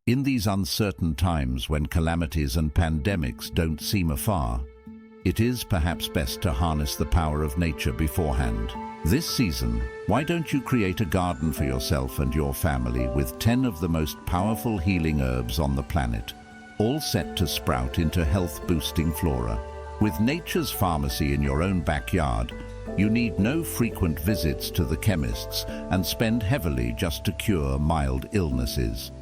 In these uncertain times when calamities and pandemics don't seem afar, it is perhaps best to harness the power of nature beforehand. This season, why don't you create a garden for yourself and your family with 10 of the most powerful healing herbs on the planet, all set to sprout into health-boosting flora. With nature's pharmacy in your own backyard, you need no frequent visits to the chemists and spend heavily just to cure mild illnesses.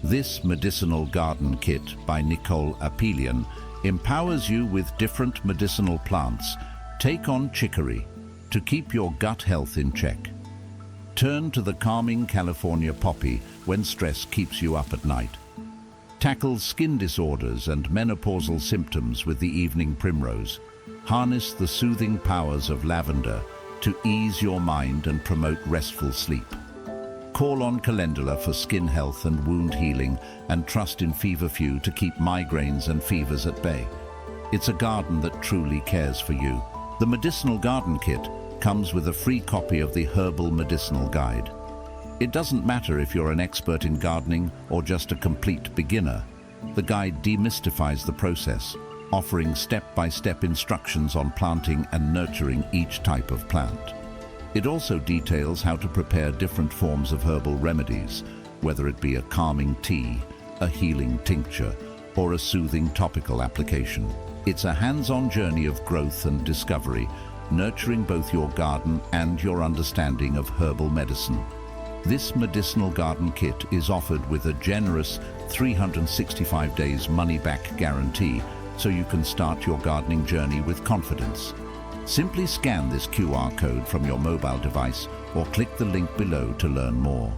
This Medicinal Garden Kit by Nicole Apelian empowers you with different medicinal plants. Take on chicory to keep your gut health in check. Turn to the calming California poppy when stress keeps you up at night. Tackle skin disorders and menopausal symptoms with the evening primrose. Harness the soothing powers of lavender to ease your mind and promote restful sleep. Call on calendula for skin health and wound healing, and trust in feverfew to keep migraines and fevers at bay. It's a garden that truly cares for you. The Medicinal Garden Kit comes with a free copy of the Herbal Medicinal Guide. It doesn't matter if you're an expert in gardening or just a complete beginner. The guide demystifies the process, offering step-by-step instructions on planting and nurturing each type of plant. It also details how to prepare different forms of herbal remedies, whether it be a calming tea, a healing tincture, or a soothing topical application. It's a hands-on journey of growth and discovery, nurturing both your garden and your understanding of herbal medicine. This Medicinal Garden Kit is offered with a generous 365 days money-back guarantee, so you can start your gardening journey with confidence. Simply scan this QR code from your mobile device or click the link below to learn more.